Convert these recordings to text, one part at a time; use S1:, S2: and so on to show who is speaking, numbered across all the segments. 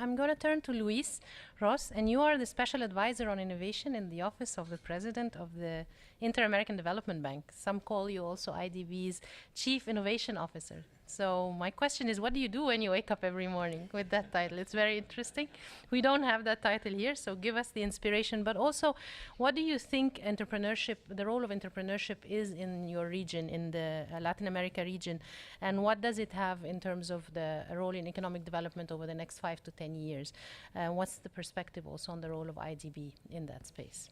S1: I'm going to turn to Luis Ross, and you are the Special Advisor on Innovation in the Office of the President of the Inter-American Development Bank. Some call you also IDB's Chief Innovation Officer. So my question is, what do you do when you wake up every morning with that title? It's very interesting. We don't have that title here, so give us the inspiration. But also, what do you think entrepreneurship, the role of entrepreneurship is in your region, in the Latin America region, and what does it have in terms of the role in economic development over the next 5 to 10 years? What's the perspective also on the role of IDB in that space?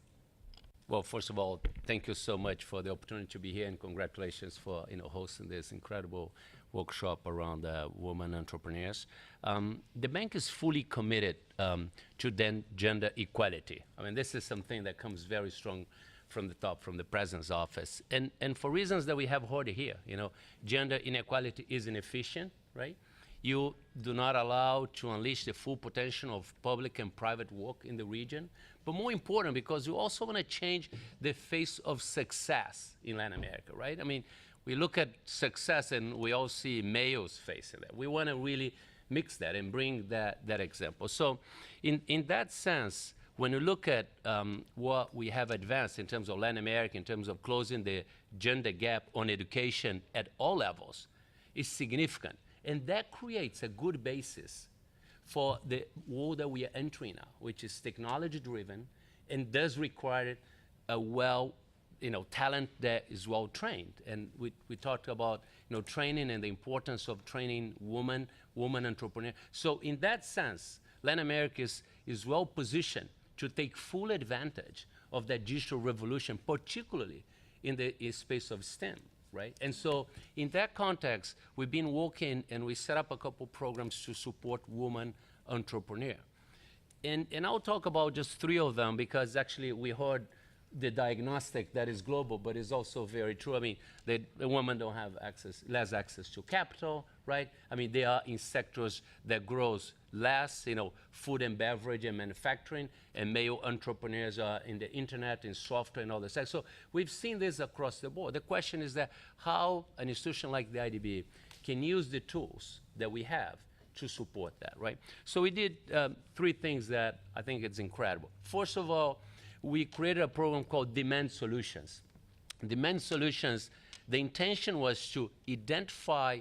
S2: Well, first of all, thank you so much for the opportunity to be here, and congratulations for hosting this incredible workshop around women entrepreneurs. The bank is fully committed to gender equality. I mean, this is something that comes very strong from the top, from the President's office. And for reasons that we have heard here, gender inequality is inefficient, right? You do not allow to unleash the full potential of public and private work in the region. But more important, because you also want to change the face of success in Latin America, right? I mean, we look at success and we all see males facing that. We want to really mix that and bring that example. So in that sense, when you look at what we have advanced in terms of Latin America, in terms of closing the gender gap on education at all levels, is significant. And that creates a good basis for the world that we are entering now, which is technology-driven and does require a talent that is well-trained. And we talked about training and the importance of training women entrepreneurs. So in that sense, Latin America is well-positioned to take full advantage of that digital revolution, particularly in the space of STEM. Right? And so in that context, we've been working and we set up a couple programs to support women entrepreneurs. And I'll talk about just 3 of them because actually we heard the diagnostic that is global, but is also very true. I mean, the women don't have less access to capital, right? I mean, they are in sectors that grows less, food and beverage and manufacturing, and male entrepreneurs are in the internet, in software and all this. So we've seen this across the board. The question is that how an institution like the IDB can use the tools that we have to support that, right? So we did 3 things that I think it's incredible. First of all, we created a program called Demand Solutions. Demand Solutions, the intention was to identify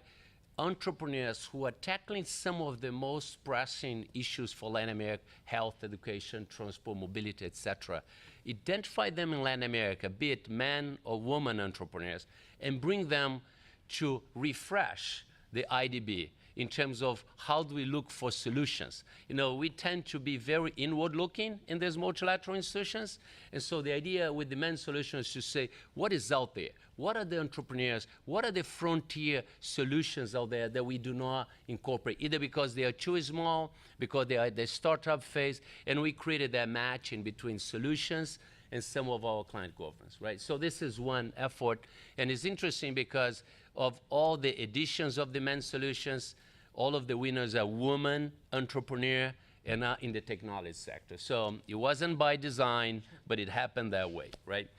S2: entrepreneurs who are tackling some of the most pressing issues for Latin America: health, education, transport, mobility, etc. Identify them in Latin America, be it men or women entrepreneurs, and bring them to refresh the IDB in terms of how do we look for solutions. We tend to be very inward-looking in these multilateral institutions, and so the idea with Demand Solutions is to say, what is out there? What are the entrepreneurs? What are the frontier solutions out there that we do not incorporate, either because they are too small, because they are at the startup phase, and we created that match in between solutions and some of our client governments, right? So this is one effort, and it's interesting because of all the editions of Demand Solutions, all of the winners are women entrepreneurs and are in the technology sector. So it wasn't by design, but it happened that way, right?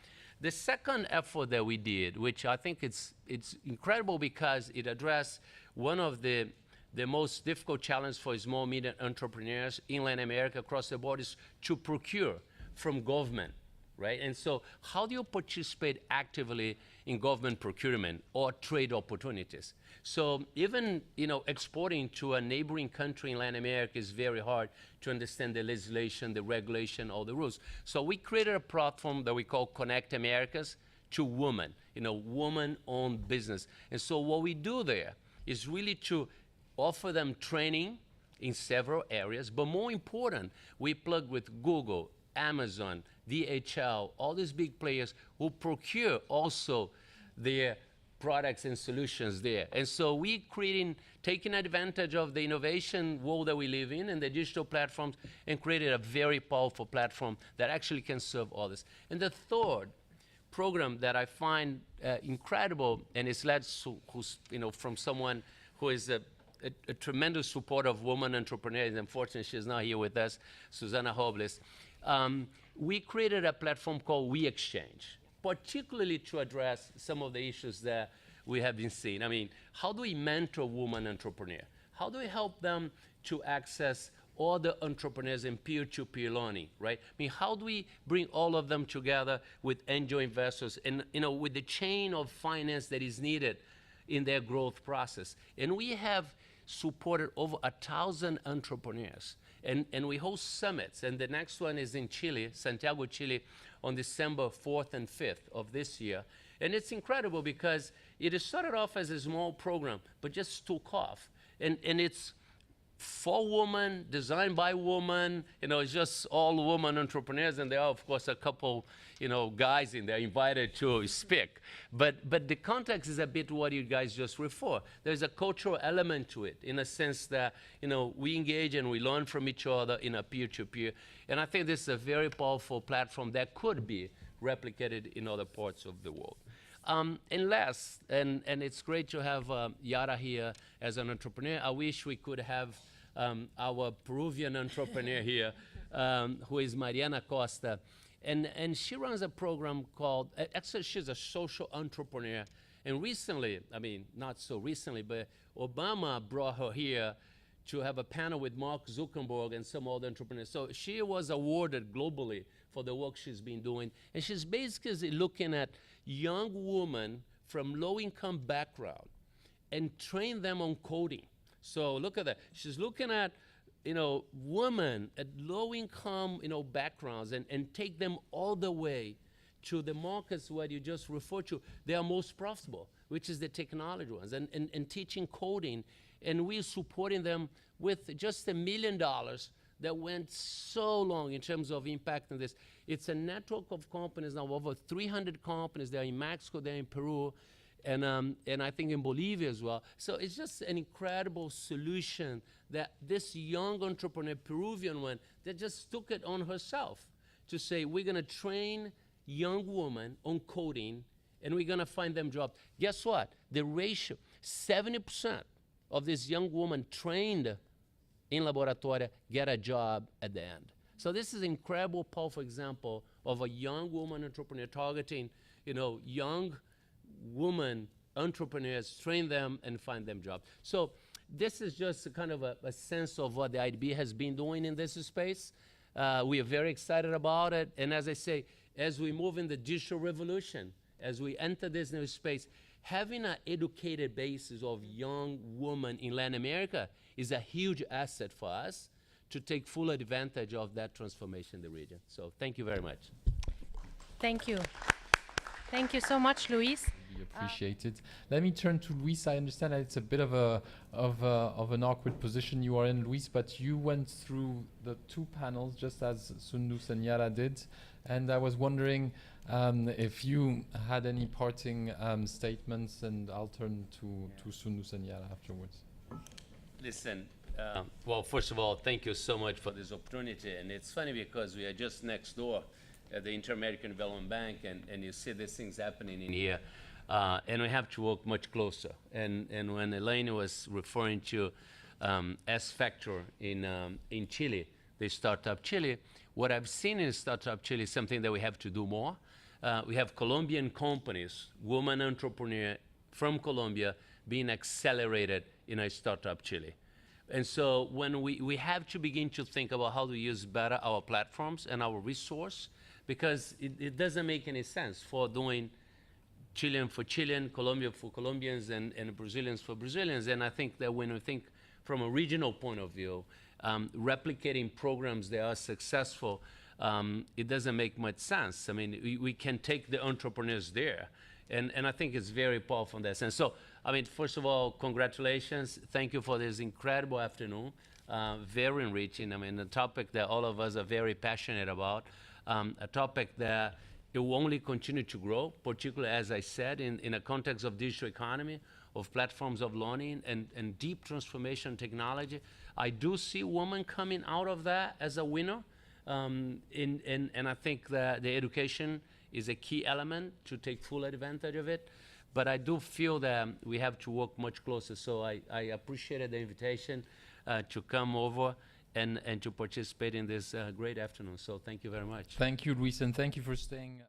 S2: The second effort that we did, which I think it's incredible because it addressed one of the most difficult challenges for small and medium entrepreneurs in Latin America across the board, is to procure from government, right? And so how do you participate actively in government procurement or trade opportunities? So even exporting to a neighboring country in Latin America is very hard to understand the legislation, the regulation, all the rules. So we created a platform that we call Connect Americas to Women, woman-owned business. And so what we do there is really to offer them training in several areas, but more important, we plug with Google, Amazon, DHL, all these big players who procure also their products and solutions there. And so we taking advantage of the innovation world that we live in and the digital platforms, and created a very powerful platform that actually can serve all this. And the third program that I find incredible, and it's led from someone who is a tremendous supporter of women entrepreneurs. Unfortunately, she's not here with us, Susana Robles. We created a platform called WeExchange, particularly to address some of the issues that we have been seeing. I mean, how do we mentor women entrepreneurs? How do we help them to access other entrepreneurs in peer-to-peer learning, right? I mean, how do we bring all of them together with angel investors and, with the chain of finance that is needed in their growth process? And we have supported over 1,000 entrepreneurs. And we host summits, and the next one is in Chile, Santiago, Chile, on December 4th and 5th of this year. And it's incredible because it started off as a small program, but just took off. And it's for women, designed by women, it's just all women entrepreneurs, and there are, of course, a couple, guys in there invited to speak. But the context is a bit what you guys just refer. There's a cultural element to it, in a sense that, we engage and we learn from each other in a peer-to-peer. And I think this is a very powerful platform that could be replicated in other parts of the world. And last, and it's great to have Yara here as an entrepreneur. I wish we could have our Peruvian entrepreneur here, who is Mariana Costa. And she runs a program called, actually she's a social entrepreneur. And recently, I mean, not so recently, but Obama brought her here to have a panel with Mark Zuckerberg and some other entrepreneurs. So she was awarded globally for the work she's been doing. And she's basically looking at young women from low-income background and train them on coding. So look at that. She's looking at, women at low-income, backgrounds and take them all the way to the markets where you just referred to. They are most profitable, which is the technology ones, and teaching coding. And we're supporting them with just $1 million that went so long in terms of impacting this. It's a network of companies now, over 300 companies. They're in Mexico, they're in Peru, and I think in Bolivia as well. So it's just an incredible solution that this young entrepreneur, Peruvian one, that just took it on herself to say, we're gonna train young women on coding, and we're gonna find them jobs. Guess what? The ratio, 70% of these young women trained in laboratory get a job at the end. So this is an incredible, powerful example of a young woman entrepreneur targeting, young woman entrepreneurs, train them and find them jobs. So this is just a kind of a sense of what the IDB has been doing in this space. We are very excited about it. And as I say, as we move in the digital revolution, as we enter this new space, having an educated basis of young women in Latin America is a huge asset for us to take full advantage of that transformation in the region. So thank you very much.
S1: Thank you. Thank you so much, Luis.
S3: We appreciate it. Let me turn to Luis. I understand that it's a bit of an awkward position you are in, Luis, but you went through the two panels just as Sundus and Yara did. And I was wondering if you had any parting statements, and I'll turn to Sundus and Yara afterwards.
S2: Listen, well, first of all, thank you so much for this opportunity. And it's funny because we are just next door at the Inter-American Development Bank, and you see these things happening in here. And we have to work much closer. And when Elaine was referring to S-Factor in Chile, the Startup Chile, what I've seen in Startup Chile is something that we have to do more. We have Colombian companies, women entrepreneur from Colombia, being accelerated in a Startup Chile. And so when we have to begin to think about how to use better our platforms and our resource, because it doesn't make any sense for doing Chilean for Chilean, Colombia for Colombians, and Brazilians for Brazilians. And I think that when we think from a regional point of view, replicating programs that are successful, it doesn't make much sense. I mean, we can take the entrepreneurs there. And I think it's very powerful in that sense. So, I mean, first of all, congratulations. Thank you for this incredible afternoon. Very enriching. I mean, a topic that all of us are very passionate about. A topic that it will only continue to grow, particularly, as I said, in a context of digital economy, of platforms of learning and deep transformation technology. I do see women coming out of that as a winner. And I think that the education is a key element to take full advantage of it. But I do feel that we have to work much closer. So I appreciated the invitation to come over and to participate in this great afternoon. So thank you very much.
S3: Thank you, Luis, and thank you for staying.